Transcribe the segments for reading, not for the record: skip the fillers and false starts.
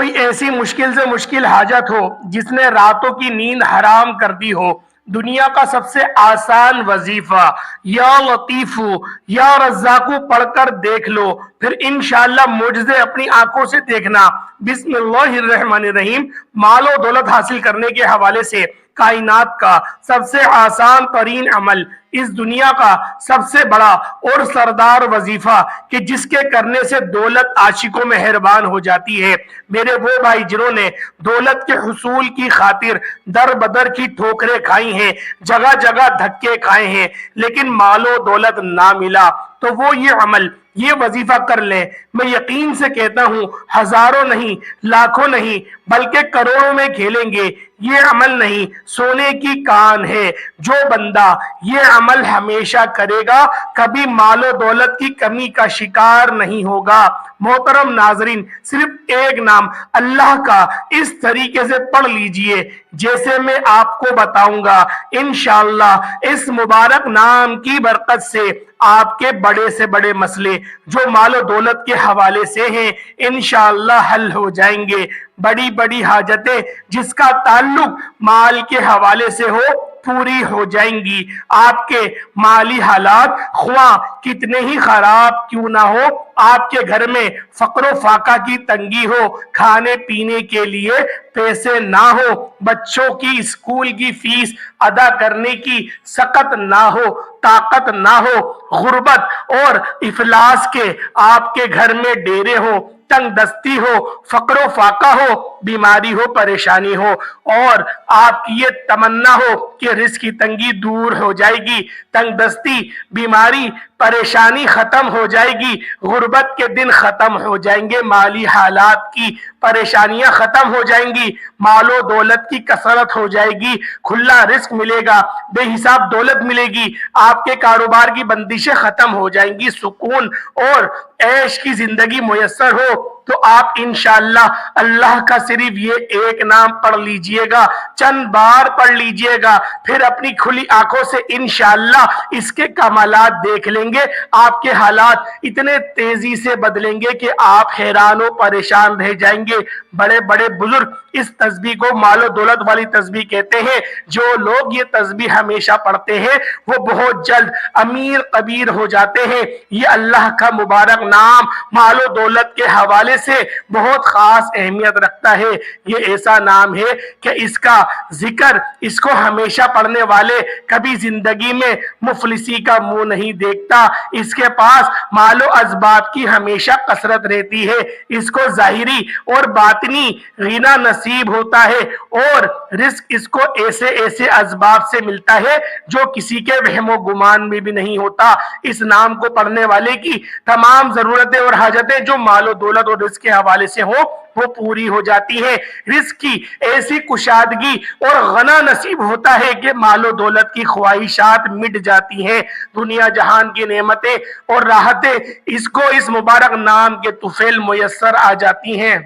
کوئی ایسی مشکل سے مشکل حاجت ہو جس نے راتوں کی نیند حرام کر دی ہو، دنیا کا سب سے آسان وظیفہ یا لطیفو یا رزاقو پڑھ کر دیکھ لو، پھر انشاءاللہ معجزے اپنی آنکھوں سے دیکھنا۔ بسم اللہ الرحمن الرحیم مال و دولت حاصل کرنے کے حوالے سے کائنات کا سب سے آسان ترین عمل، اس دنیا کا سب سے بڑا اور سردار وظیفہ کہ جس کے کرنے سے دولت عاشقوں میں مہربان ہو جاتی ہے، میرے وہ بھائی جنہوں نے دولت کے حصول کی خاطر در بدر کی ٹھوکریں کھائی ہیں، جگہ جگہ دھکے کھائے ہیں، لیکن مال و دولت نہ ملا، تو وہ یہ عمل یہ وظیفہ کر لیں۔ میں یقین سے کہتا ہوں ہزاروں نہیں، لاکھوں نہیں، بلکہ کروڑوں میں کھیلیں گے۔ یہ عمل نہیں، سونے کی کان ہے۔ جو بندہ یہ عمل ہمیشہ کرے گا کبھی مال و دولت کی کمی کا شکار نہیں ہوگا۔ محترم ناظرین، صرف ایک نام اللہ کا اس طریقے سے پڑھ لیجئے جیسے میں آپ کو بتاؤں گا۔ انشاءاللہ اس مبارک نام کی برکت سے آپ کے بڑے سے بڑے مسئلے جو مال و دولت کے حوالے سے ہیں انشاءاللہ حل ہو جائیں گے۔ بڑی بڑی حاجتیں جس کا تعلق مال کے حوالے سے ہو پوری ہو جائیں گی۔ آپ کے مالی حالات خواہ کتنے ہی خراب کیوں نہ ہو، آپ کے گھر میں فقر و فاقہ کی تنگی ہو، کھانے پینے کے لیے پیسے نہ ہو، بچوں کی اسکول کی فیس ادا کرنے کی سخت نہ ہو، طاقت نہ ہو، غربت اور افلاس کے آپ کے گھر میں ڈیرے ہو، تنگ دستی ہو، فقر و فاقہ ہو، بیماری ہو، پریشانی ہو، اور آپ کی یہ تمنا ہو کہ رزق کی تنگی دور ہو جائے گی، تنگ دستی، بیماری، پریشانی ختم ہو جائے گی، غربت کے دن ختم ہو جائیں گے، مالی حالات کی پریشانیاں ختم ہو جائیں گی، مال و دولت کی کثرت ہو جائے گی، کھلا رزق ملے گا، بے حساب دولت ملے گی، آپ کے کاروبار کی بندشیں ختم ہو جائیں گی، سکون اور عیش کی زندگی میسر ہو، تو آپ انشاءاللہ اللہ کا صرف یہ ایک نام پڑھ لیجئے گا، چند بار پڑھ لیجئے گا، پھر اپنی کھلی آنکھوں سے انشاءاللہ اس کے کمالات دیکھ لیں گے۔ آپ کے حالات اتنے تیزی سے بدلیں گے کہ آپ حیران و پریشان رہ جائیں گے۔ بڑے بڑے بزرگ اس تسبیح کو مال و دولت والی تسبیح کہتے ہیں۔ جو لوگ یہ تسبیح ہمیشہ پڑھتے ہیں وہ بہت جلد امیر کبیر ہو جاتے ہیں۔ یہ اللہ کا مبارک نام مال و دولت کے حوالے سے بہت خاص اہمیت رکھتا ہے۔ یہ ایسا نام ہے کہ اس کا ذکر اس کو ہمیشہ پڑھنے والے کبھی زندگی میں مفلسی کا منہ نہیں دیکھتا۔ اس کے پاس مال و اسباب کی ہمیشہ کثرت رہتی ہے، اس کو ظاہری اور باطنی غنا نصیب ہوتا ہے، اور رزق اس کو ایسے ایسے اسباب سے ملتا ہے جو کسی کے وہم و گمان میں بھی نہیں ہوتا۔ اس نام کو پڑھنے والے کی تمام ضرورتیں اور حاجتیں جو مال و دولت اور رزق کے حوالے سے ہوں وہ پوری ہو جاتی ہے۔ رزق کی ایسی کشادگی اور غنا نصیب ہوتا ہے کہ مال و دولت کی خواہشات مٹ جاتی ہیں، دنیا جہان کی نعمتیں اور راحتیں اس کو اس مبارک نام کے طفیل میسر آ جاتی ہیں۔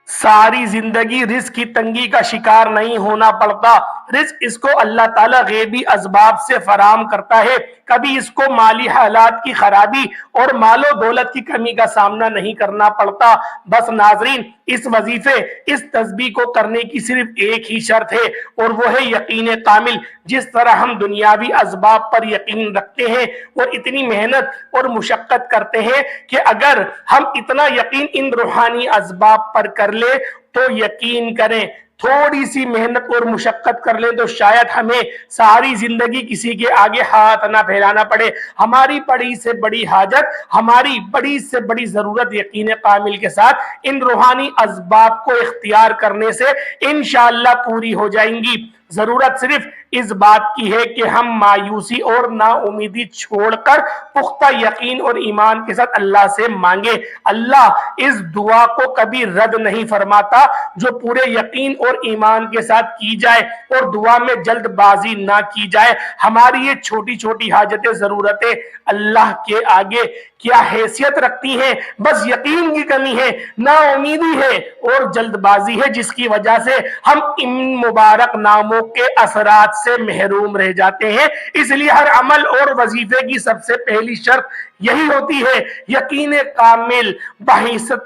ساری زندگی رزق کی تنگی کا شکار نہیں ہونا پڑتا۔ رزق اس کو اللہ تعالیٰ غیبی اسباب سے فراہم کرتا ہے، کبھی اس کو مالی حالات کی خرابی اور مال و دولت کی کمی کا سامنا نہیں کرنا پڑتا۔ بس ناظرین، اس وظیفے اس تسبیح کو کرنے کی صرف ایک ہی شرط ہے، اور وہ ہے یقین کامل۔ جس طرح ہم دنیاوی اسباب پر یقین رکھتے ہیں اور اتنی محنت اور مشقت کرتے ہیں کہ اگر ہم اتنا یقین ان روحانی اسباب پر کر لیں تو یقین کریں تھوڑی سی محنت اور مشقت کر لیں تو شاید ہمیں ساری زندگی کسی کے آگے ہاتھ نہ پھیلانا پڑے۔ ہماری بڑی سے بڑی حاجت، ہماری بڑی سے بڑی ضرورت یقین کامل کے ساتھ ان روحانی اسباب کو اختیار کرنے سے انشاءاللہ پوری ہو جائیں گی۔ ضرورت صرف اس بات کی ہے کہ ہم مایوسی اور نا امیدی چھوڑ کر پختہ یقین اور ایمان کے ساتھ اللہ سے مانگے۔ اللہ اس دعا کو کبھی رد نہیں فرماتا جو پورے یقین اور ایمان کے ساتھ کی جائے اور دعا میں جلد بازی نہ کی جائے۔ ہماری یہ چھوٹی چھوٹی حاجتیں، ضرورتیں اللہ کے آگے کیا حیثیت رکھتی ہیں؟ بس یقین کی کمی ہے، نا امیدی ہے اور جلد بازی ہے، جس کی وجہ سے ہم ان مبارک ناموں کے اثرات سے محروم رہ جاتے ہیں۔ اس لیے ہر عمل اور وظیفے کی سب سے پہلی شرط یہی ہوتی ہے یقین کامل بحیثیت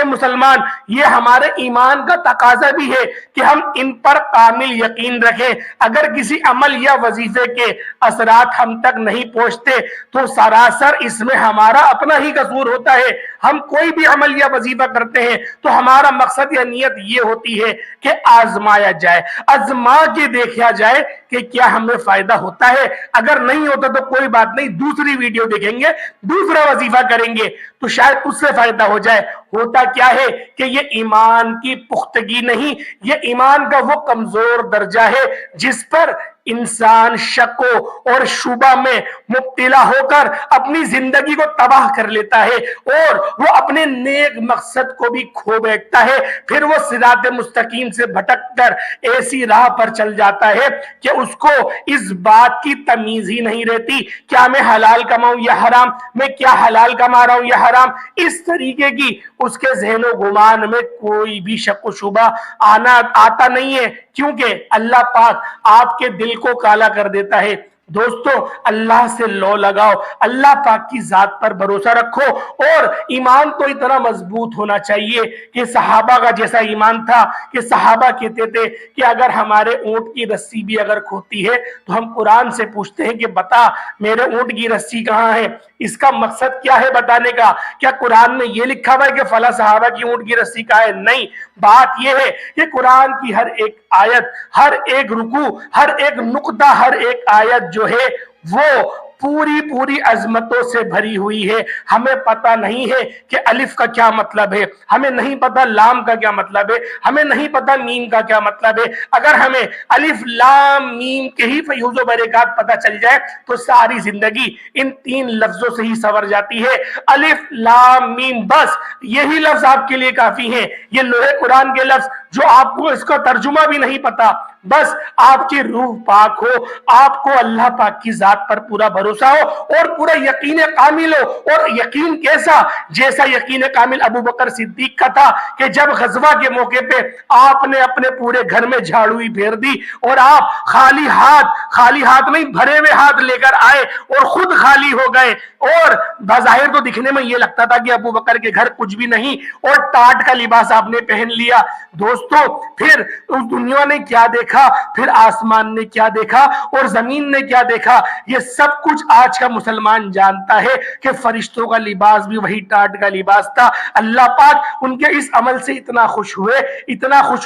مسلمان۔ یہ ہمارے ایمان کا تقاضا بھی ہے کہ ہم ان پر کامل یقین رکھیں۔ اگر کسی عمل یا وظیفے کے اثرات ہم تک نہیں پہنچتے تو سراسر اس میں ہمارا اپنا ہی قصور ہوتا ہے۔ ہم کوئی بھی عمل یا وظیفہ کرتے ہیں تو ہمارا مقصد یا نیت یہ ہوتی ہے کہ آزمایا جائے، آزما کے دیکھا جائے کہ کیا ہمیں فائدہ ہوتا ہے۔ اگر نہیں ہوتا تو کوئی بات نہیں، دوسری ویڈیو دیکھیں گے، دوسرا وظیفہ کریں گے تو شاید اس سے فائدہ ہو جائے۔ ہوتا کیا ہے کہ یہ ایمان کی پختگی نہیں، یہ ایمان کا وہ کمزور درجہ ہے جس پر انسان شک اور شبہ میں مبتلا ہو کر اپنی زندگی کو تباہ کر لیتا ہے اور وہ اپنے نیک مقصد کو بھی کھو بیٹھتا ہے۔ پھر وہ صراط مستقیم سے بھٹک کر ایسی راہ پر چل جاتا ہے کہ اس کو اس بات کی تمیز ہی نہیں رہتی، کیا میں حلال کماؤں یا حرام، میں کیا حلال کما رہا ہوں یا حرام۔ اس طریقے کی اس کے ذہن و گمان میں کوئی بھی شک و شبہ آتا نہیں ہے، کیونکہ اللہ پاک آپ کے دل کو کالا کر دیتا ہے۔ دوستو، اللہ سے لو لگاؤ، اللہ پاک کی ذات پر بھروسہ رکھو، اور ایمان تو اتنا مضبوط ہونا چاہیے کہ صحابہ کا جیسا ایمان تھا کہ صحابہ کہتے تھے کہ اگر ہمارے اونٹ کی رسی بھی اگر کھوتی ہے تو ہم قرآن سے پوچھتے ہیں کہ بتا میرے اونٹ کی رسی کہاں ہے، اس کا مقصد کیا ہے بتانے کا؟ کیا قرآن میں یہ لکھا ہوا ہے کہ فلاں صحابہ کی اونٹ کی رسی کہاں ہے؟ نہیں، بات یہ ہے کہ قرآن کی ہر ایک آیت، ہر ایک رکوع، ہر ایک نقطہ، ہر ایک آیت جو ہے وہ پوری عظمتوں سے بھری ہوئی ہے۔ ہمیں پتہ نہیں ہے کہ الف کا کیا مطلب ہے، ہمیں نہیں پتہ لام کا کیا مطلب ہے، ہمیں نہیں پتہ میم کا کیا مطلب ہے۔ اگر ہمیں الف لام میم کے ہی فیوز و برکات پتہ چل جائے تو ساری زندگی ان 3 لفظوں سے ہی سنور جاتی ہے۔ الف لام میم، بس یہی لفظ آپ کے لیے کافی ہیں۔ یہ لوح قرآن کے لفظ جو آپ کو اس کا ترجمہ بھی نہیں پتا، بس آپ کی روح پاک ہو، آپ کو اللہ پاک کی ذات پر پورا بھروسہ ہو اور پورا یقین کامل ہو۔ اور یقین کیسا؟ جیسا یقین کامل ابو بکر صدیق کا تھا کہ جب غزوہ کے موقع پہ آپ نے اپنے پورے گھر میں جھاڑو ہی پھیر دی اور آپ خالی ہاتھ نہیں بھرے ہوئے ہاتھ لے کر آئے اور خود خالی ہو گئے، اور بظاہر تو دکھنے میں یہ لگتا تھا کہ ابو بکر کے گھر کچھ بھی نہیں، اور ٹاٹ کا لباس آپ نے پہن لیا۔ دوستو، پھر اس دنیا نے کیا دیکھا، پھر آسمان نے کیا دیکھا اور زمین نے کیا دیکھا، یہ سب کچھ آج کا مسلمان جانتا ہے کہ فرشتوں کا لباس بھی وہی ٹاٹ کا لباس تھا۔ اللہ پاک ان کے اس عمل سے اتنا خوش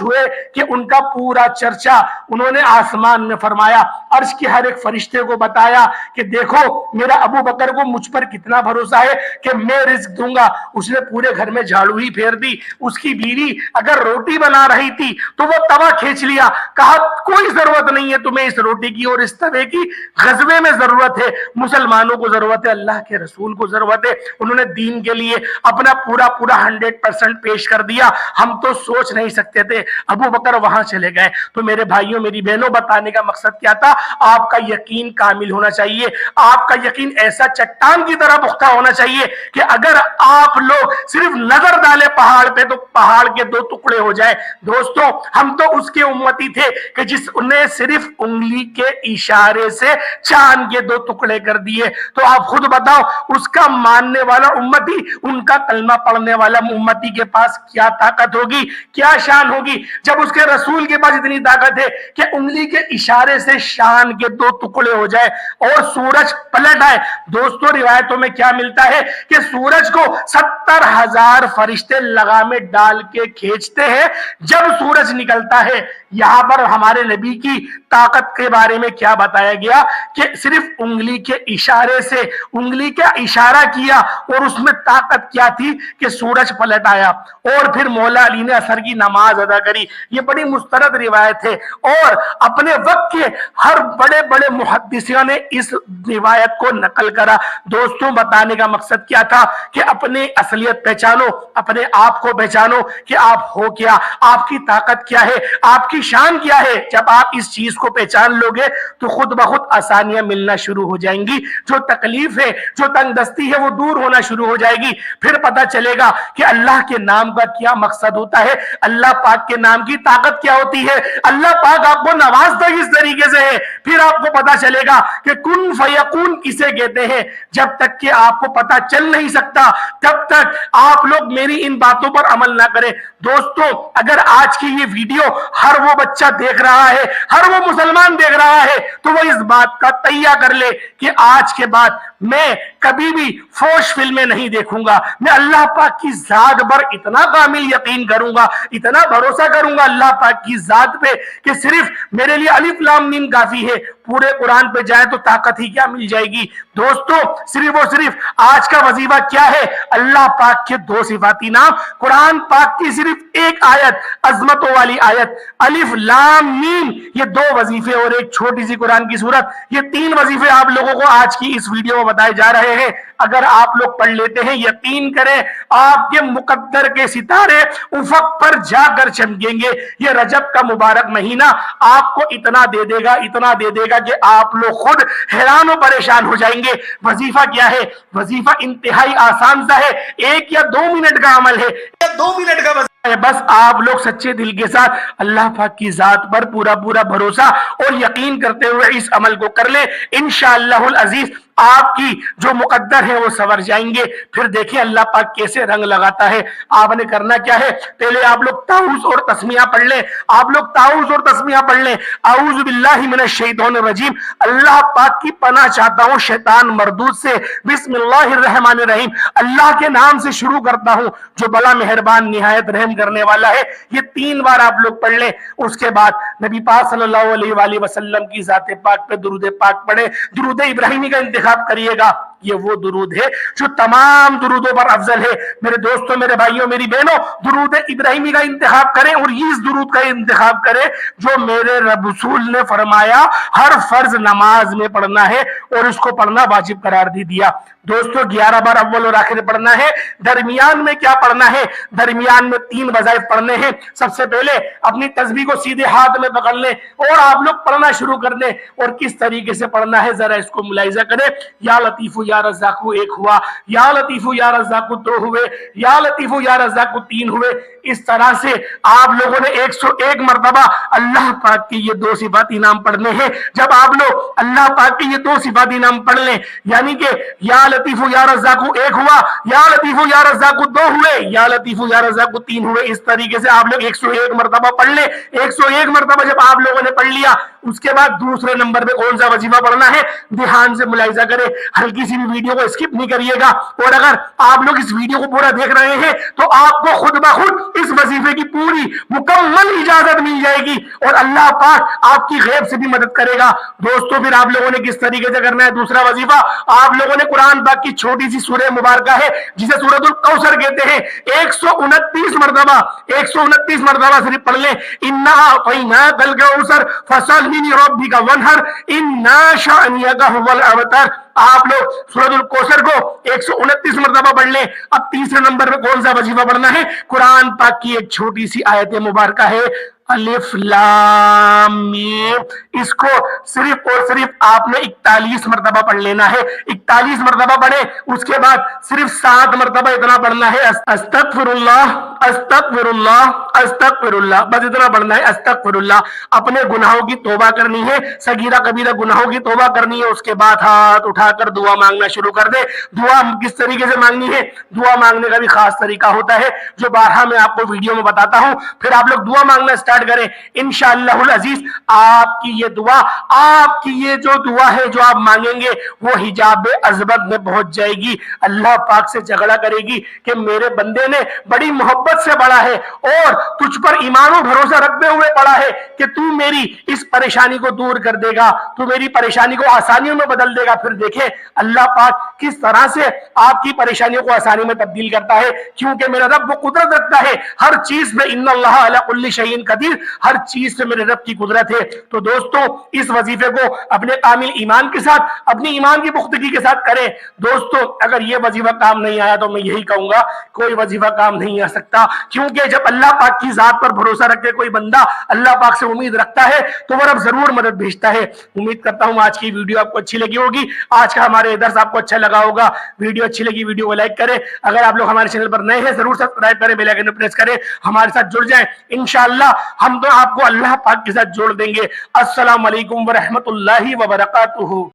ہوئے کہ ان کا پورا چرچا انہوں نے آسمان میں فرمایا، عرش کے ہر ایک فرشتے کو بتایا کہ دیکھو میرا ابو بکر کو مجھ پر کتنا بھروسہ ہے کہ میں رزق دوں گا۔ اس نے پورے گھر میں جھاڑو ہی پھیر دی۔ اس کی بیوی اگر روٹی بنا رہی تھی تو وہ توا کھینچ لیا، کہا کوئی ضرورت نہیں ہے تمہیں اس روٹی کی اور اس توے کی، غزوے میں ضرورت ہے، مسلمانوں کو ضرورت ہے، اللہ کے رسول کو ضرورت ہے۔ انہوں نے دین کے لیے اپنا پورا 100% پیش کر دیا۔ ہم تو سوچ نہیں سکتے تھے۔ ابو بکر وہاں چلے گئے تو میرے بھائیوں میری بہنوں، بتانے کا مقصد کیا تھا؟ آپ کا یقین کامل ہونا چاہیے، آپ کا یقین ایسا چٹان کی طرح پختہ ہونا چاہیے کہ اگر آپ لوگ صرف نظر ڈالے پہاڑ پہ تو پہاڑ کے 2 ٹکڑے ہو جائے۔ دوستوں، ہم تو اس کے امتی تھے کہ جس نے صرف انگلی کے اشارے سے چاند کے 2 ٹکڑے کر دیے۔ تو آپ خود بتاؤ اس کا ماننے والا امتی، ان کا کلمہ پڑھنے والا امتی کے پاس کیا طاقت ہوگی، کیا شان ہوگی، جب اس کے رسول کے پاس اتنی طاقت ہے کہ انگلی کے اشارے سے شان کے 2 ٹکڑے ہو جائے اور سورج پلٹ آئے۔ دوستوں، روایتوں میں کیا ملتا ہے کہ سورج کو 70,000 فرشتے لگامیں ڈال کے کھینچتے ہیں جب سورج نکلتا ہے۔ یہاں پر ہمارے نبی کی طاقت کے بارے میں کیا بتایا گیا کہ صرف انگلی کے اشارے سے، انگلی کا اشارہ کیا اور اس میں طاقت کیا تھی کہ سورج پلٹ آیا، اور پھر مولا علی نے عصر کی نماز ادا کری۔ یہ بڑی مستند روایت ہے اور اپنے وقت کے ہر بڑے بڑے محدثین نے اس روایت کو نقل کرا۔ دوستوں، بتانے کا مقصد کیا تھا کہ اپنے اصلیت پہچانو، اپنے آپ کو پہچانو کہ آپ ہو کیا، آپ کی طاقت کیا ہے، آپ کی شان کیا ہے۔ جب آپ اس چیز کو پہچان لو گے تو خود بخود آسانیاں ملنا شروع ہو جائیں گی، جو تکلیف ہے، جو تنگ دستی ہے، وہ دور ہونا شروع ہو جائے گی۔ پھر پتہ چلے گا کہ اللہ کے نام کا کیا مقصد ہوتا ہے، اللہ پاک کے نام کی طاقت کیا ہوتی ہے، اللہ پاک آپ کو نوازتا کس طریقے سے ہے۔ پھر آپ کو پتہ چلے گا کہ کن فیکون کسے کہتے ہیں۔ جب تک کہ آپ کو پتہ چل نہیں سکتا تب تک آپ لوگ میری ان باتوں پر عمل نہ کریں۔ دوستو، اگر آج کی یہ ویڈیو ہر وہ بچہ دیکھ رہا ہے، ہر وہ مسلمان دیکھ رہا ہے، تو وہ اس بات کا تیہ کر لے کہ آج کے بعد میں کبھی بھی فوش فلمیں نہیں دیکھوں گا۔ میں اللہ پاک کی ذات پر اتنا کامل یقین کروں گا، اتنا بھروسہ کروں گا اللہ پاک کی ذات پہ کہ صرف میرے لیے الف لام میم کافی ہے۔ پورے قرآن پہ جائے تو طاقت ہی کیا مل جائے گی۔ دوستو، صرف اور صرف آج کا وظیفہ کیا ہے؟ اللہ پاک کے دو صفاتی نام، قرآن پاک کی صرف ایک آیت، عظمتوں والی آیت، الف لام میم، یہ دو وظیفے اور ایک چھوٹی سی قرآن کی سورت، یہ تین وظیفے آپ لوگوں کو آج کی اس ویڈیو میں بتائے جا رہے ہیں۔ اگر آپ لوگ پڑھ لیتے ہیں، یقین کریں آپ کے مقدر کے ستارے افق پر جا کر چمکیں گے۔ یہ رجب کا مبارک مہینہ آپ کو اتنا دے دے گا، اتنا دے دے گا کہ آپ لوگ خود حیران و پریشان ہو جائیں گے۔ وظیفہ کیا ہے؟ وظیفہ انتہائی آسان سا ہے، 1 یا 2 منٹ کا عمل ہے، 2 منٹ کا وظیفہ ہے۔ بس آپ لوگ سچے دل کے ساتھ اللہ پاک کی ذات پر پورا بھروسہ اور یقین کرتے ہوئے اس عمل کو کر لیں، انشاءاللہ العزیز آپ کی جو مقدر ہے وہ سنور جائیں گے۔ پھر دیکھیں اللہ پاک کیسے رنگ لگاتا ہے۔ آپ نے کرنا کیا ہے؟ پہلے آپ لوگ تعوذ اور تسمیہ پڑھ لیں، آپ لوگ تعوذ اور تسمیہ پڑھ لیں۔ اعوذ باللہ من الشیطان الرجیم، اللہ پاک کی پناہ چاہتا ہوں شیطان مردود سے، بسم اللہ الرحمن الرحیم، اللہ کے نام سے شروع کرتا ہوں جو بڑا مہربان نہایت رحم کرنے والا ہے۔ یہ 3 بار آپ لوگ پڑھ لیں۔ اس کے بعد نبی پاک صلی اللہ علیہ وآلہ وسلم کی ذات پاک پہ درود پاک پڑھیں، درود ابراہیمی کا انتخاب کریے گا۔ یہ وہ درود ہے جو تمام درودوں پر افضل ہے۔ میرے دوستوں، میرے بھائیوں، میری بہنوں، درود ابراہیمی کا انتخاب کریں اور اس درود کا انتخاب کریں جو میرے رسول نے فرمایا ہر فرض نماز میں پڑھنا ہے اور اس کو پڑھنا واجب قرار دیا۔ دوستو، 11 بار اول اور آخر پڑھنا ہے۔ درمیان میں کیا پڑھنا ہے؟ درمیان میں 3 وظائف پڑھنے ہیں۔ سب سے پہلے اپنی تسبیح کو سیدھے ہاتھ میں پکڑ لیں اور آپ لوگ پڑھنا شروع کر دیں۔ اور کس طریقے سے پڑھنا ہے ذرا اس کو ملاحظہ کریں۔ یا لطیف یا رزاق 1 ہوا، یا لطیف یا رزاق 2 ہوئے، یا لطیف یا رزاق 3 ہوئے۔ اس طرح سے آپ لوگوں نے 101 مرتبہ اللہ پاک کی یہ 2 صفاتی نام پڑھنے ہیں۔ جب آپ لوگ اللہ پاک کی یہ 2 صفاتی نام پڑھ لیں، یعنی کہ یا لطیف یا رزاق 1 ہوا، یا لطیف یا رزاق 2 ہوئے، یا لطیف یا رزاق 3 ہوئے، اس طریقے سے آپ لوگ 101 مرتبہ پڑھ لیں۔ 101 مرتبہ جب آپ لوگوں نے پڑھ لیا، اس کے بعد دوسرے نمبر پہ کون سا وظیفہ پڑھنا ہے؟ دھیان سے ملاحظہ کریں، ہلکی سی بھی ویڈیو کو اسکپ نہیں کریے گا۔ اور اگر آپ لوگ اس ویڈیو کو پورا دیکھ رہے ہیں تو آپ کو خود بخود اس وظیفے کی پوری مکمل اجازت مل جائے گی اور اللہ پاک آپ کی غیب سے بھی مدد کرے گا۔ دوستو، پھر آپ لوگوں نے کس طریقے سے کرنا ہے؟ دوسرا وظیفہ آپ لوگوں نے قرآن پاک کی چھوٹی سی سورہ مبارکہ ہے جسے سورۃ الکوثر کہتے ہیں، 129 مرتبہ 129 مرتبہ صرف پڑھ لیں۔ انا اعطیناک الکوثر فصل لربک وانحر ان شانئک هو الابتر۔ آپ لوگ سورۃ الکوثر کو 129 مرتبہ پڑھ لیں۔ اب تیسرے نمبر پہ کون سا وظیفہ پڑھنا ہے؟ قرآن پاک کی ایک چھوٹی سی آیت مبارکہ ہے الف لام میم، اس کو صرف اور صرف آپ نے 41 مرتبہ پڑھ لینا ہے۔ 41 مرتبہ پڑھیں، اس کے بعد صرف 7 مرتبہ اتنا پڑھنا ہے، استغفر اللہ استغفر اللہ استغفر اللہ، بس اتنا پڑھنا ہے، استغفر اللہ۔ اپنے گناہوں کی توبہ کرنی ہے، صغیرہ کبیرہ گناہوں کی توبہ کرنی ہے۔ اس کے بعد ہاتھ اٹھا کر دعا مانگنا شروع کر دے۔ دعا کس طریقے سے مانگنی ہے؟ دعا مانگنے کا بھی خاص طریقہ ہوتا ہے جو بارہا میں آپ کو ویڈیو میں بتاتا ہوں۔ پھر آپ لوگ دعا مانگنا سٹارٹ کریں، انشاءاللہ العزیز آپ کی یہ دعا، آپ کی یہ جو دعا ہے جو آپ مانگیں گے وہ حجاب عظمت میں پہنچ جائے گی۔ اللہ پاک سے جھگڑا کرے گی کہ میرے بندے نے بڑی محبت سے پڑھا ہے اور تجھ پر ایمان و بھروسہ رکھتے ہوئے پڑھا ہے کہ تو میری اس پریشانی کو دور کر دے گا، تو میری پریشانی کو آسانیوں میں بدل دے گا۔ پھر دیکھیں دیکھیں اللہ پاک کس طرح سے آپ کی پریشانیوں کو آسانی میں تبدیل کرتا ہے، کیونکہ میرا رب وہ قدرت رکھتا ہے ہر چیز میں، ان اللہ علی کل شیء قدیر، ہر چیز پہ میرے رب کی قدرت ہے۔ تو دوستوں اس وظیفے کو اپنے کامل ایمان کے ساتھ، اپنی ایمان کی پختگی کے ساتھ کریں۔ دوستوں اگر یہ وظیفہ کام نہیں آیا تو میں یہی کہوں گا کوئی وظیفہ کام نہیں آ سکتا، کیونکہ جب اللہ پاک کی ذات پر بھروسہ رکھ کے کوئی بندہ اللہ پاک سے امید رکھتا ہے تو وہ رب ضرور مدد بھیجتا ہے۔ امید کرتا ہوں آج کی ویڈیو آپ کو اچھی لگی ہوگی، آج کا ہمارے درس آپ کو اچھا لگا ہوگا۔ ویڈیو اچھی لگی ویڈیو کو لائک کریں، اگر آپ لوگ ہمارے چینل پر نئے ہیں ضرور سبسکرائب کریں، بیل آئیکن پریس کریں، ہمارے ساتھ جڑ جائیں، انشاءاللہ ہم تو آپ کو اللہ پاک کے ساتھ جوڑ دیں گے۔ السلام علیکم ورحمۃ اللہ وبرکاتہ۔